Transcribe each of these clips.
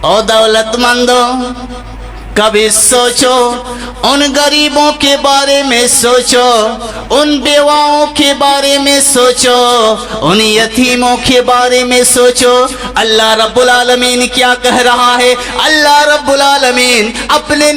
او دولتمندوں، کبھی سوچو ان غریبوں کے بارے میں، سوچو ان بیواؤں کے بارے میں، سوچو ان یتیموں کے بارے میں، سوچو اللہ رب العالمین کیا کہہ رہا ہے۔ اللہ رب العالمین اپنے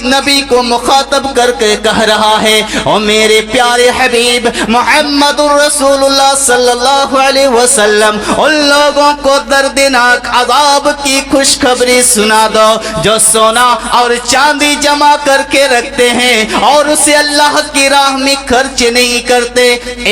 نبی کو مخاطب کر کے کہہ رہا ہے، او میرے پیارے حبیب محمد الرسول اللہ صلی اللہ علیہ وسلم، ان لوگوں کو دردناک عذاب کی خوشخبری سنا دو جو سونا اور چاندی جمع کر کے رکھتے ہیں اور اسے اللہ کی راہ میں خرچ نہیں کرتے۔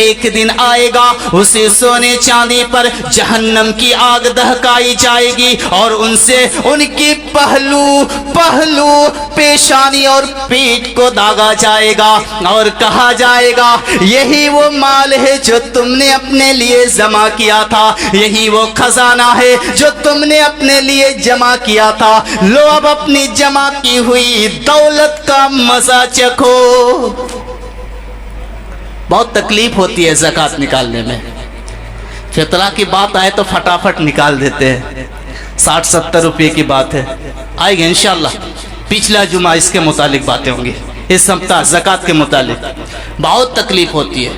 ایک دن آئے گا اسی سونے چاندی پر جہنم کی آگ دہکائی جائے گی اور ان سے ان کی پہلو پیشانی اور پیٹھ کو داغا جائے گا اور کہا جائے گا یہی وہ مال ہے جو تم نے اپنے لیے جمع کیا تھا، یہی وہ خزانہ ہے جو تم نے اپنے لیے جمع کیا تھا، لو اب اپنی جمع کی ہوئی دولت کا مزہ چکھو۔ بہت تکلیف ہوتی ہے زکوٰۃ نکالنے میں، فطرہ کی بات آئے تو فٹافٹ نکال دیتے ہیں، 60-70 روپے کی بات ہے، آئے گی انشاءاللہ پچھلا جمعہ اس کے متعلق باتیں ہوں گی، اس ہفتہ زکوٰۃ کے متعلق۔ بہت تکلیف ہوتی ہے،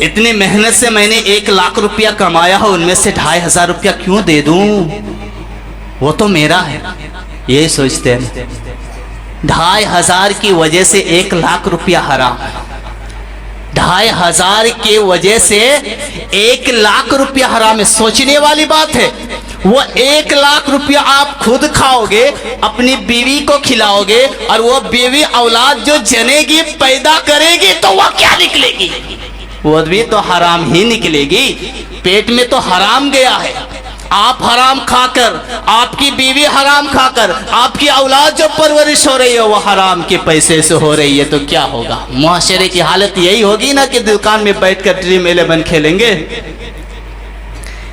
اتنی محنت سے میں نے 1 لاکھ روپیہ کمایا ہو، ان میں سے 2500 روپیہ کیوں دے دوں، وہ تو میرا ہے، یہی سوچتے ہیں۔ 2500 کی وجہ سے 1 لاکھ روپیہ حرام ہے، 2500 کی وجہ سے 1 لاکھ روپیہ حرام ہے۔ سوچنے والی بات ہے، وہ 1 لاکھ روپیہ آپ خود کھاؤ گے، اپنی بیوی کو کھلاؤ گے، اور وہ بیوی اولاد جو جنے گی پیدا کرے گی تو وہ کیا نکلے گی؟ وہ بھی تو حرام ہی نکلے گی، پیٹ میں تو حرام گیا ہے۔ آپ حرام کھا کر، آپ کی بیوی حرام کھا کر، آپ کی اولاد جو پرورش ہو رہی ہے وہ حرام کے پیسے سے ہو رہی ہے، تو کیا ہوگا؟ معاشرے کی حالت یہی ہوگی نا کہ دکان میں بیٹھ کر ڈریم 11 کھیلیں گے،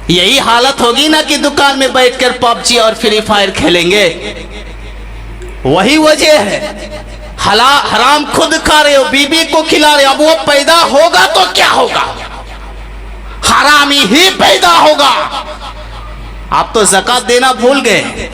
یہی حالت ہوگی نا کہ دکان میں بیٹھ کر PUBG اور فری فائر کھیلیں گے۔ وہی وجہ ہے، حرام خود کھا رہے ہو، بیوی کو کھلا رہے ہو، اب وہ پیدا ہوگا تو کیا ہوگا؟ حرامی ہی پیدا ہوگا۔ آپ تو زکوٰۃ دینا بھول گئے۔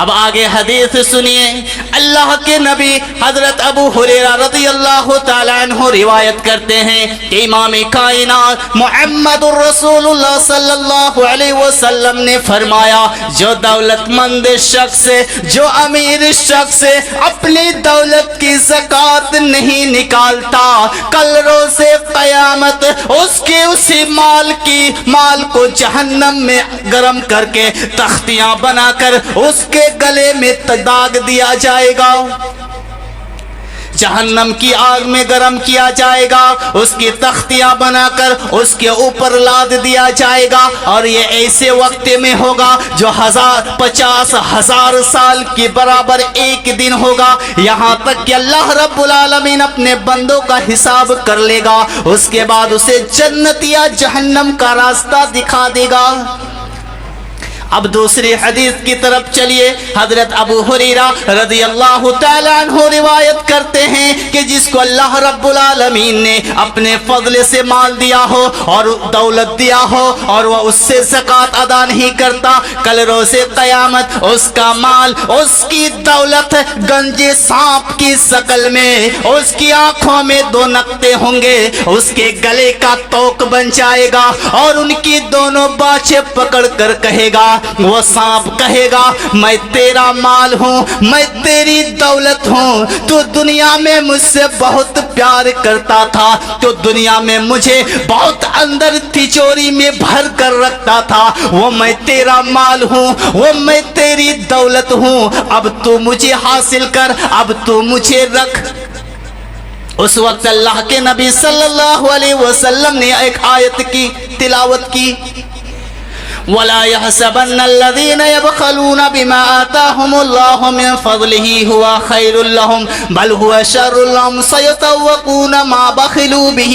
اب آگے حدیث سنیے، اللہ کے نبی حضرت ابو ہریرہ رضی اللہ تعالیٰ عنہ روایت کرتے ہیں کہ امام کائنات محمد الرسول اللہ صلی اللہ علیہ وسلم نے فرمایا، جو دولت مند شخص، جو امیر شخص اپنی دولت کی زکوٰۃ نہیں نکالتا، کل روز قیامت اس کے اسی مال کو جہنم میں گرم کر کے تختیاں بنا کر اس کے گلے میں داغ دیا جائے گا، جہنم کی آگ میں گرم کیا جائے گا، اس کی تختیاں بنا کر اس کے اوپر لاد دیا جائے گا، اور یہ ایسے وقت میں ہوگا جو 50,000 سال کے برابر ایک دن ہوگا، یہاں تک کہ اللہ رب العالمین اپنے بندوں کا حساب کر لے گا، اس کے بعد اسے جنت یا جہنم کا راستہ دکھا دے گا۔ اب دوسری حدیث کی طرف چلیے، حضرت ابو ہریرہ رضی اللہ تعالیٰ عنہ روایت کرتے ہیں کہ جس کو اللہ رب العالمین نے اپنے فضل سے مال دیا ہو اور دولت دیا ہو اور وہ اس سے زکوٰۃ ادا نہیں کرتا، کل روز قیامت اس کا مال، اس کی دولت گنجے سانپ کی شکل میں، اس کی آنکھوں میں 2 نقطے ہوں گے، اس کے گلے کا توق بن جائے گا اور ان کی دونوں باچھیں پکڑ کر کہے گا، وہ سانپ کہے گا، میں تیرا مال ہوں، میں تیری دولت ہوں، تو دنیا میں مجھ سے بہت پیار کرتا تھا، تو دنیا میں مجھے بہت اندر تجوری میں بھر کر رکھتا تھا، وہ میں تیرا مال ہوں، وہ میں تیری دولت ہوں، اب تو مجھے حاصل کر، اب تو مجھے رکھ۔ اس وقت اللہ کے نبی صلی اللہ علیہ وسلم نے ایک آیت کی تلاوت کی، وَلَا يَحْسَبَنَّ الَّذِينَ يَبْخَلُونَ بِمَا آتَاهُمُ اللَّهُ مِنْ فَضْلِهِ هُوَ خَيْرٌ لَهُمْ بَلْ هُوَ شَرٌّ لَهُمْ سَيُطَوَّقُونَ مَا بَخِلُوا بِهِ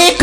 1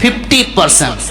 50%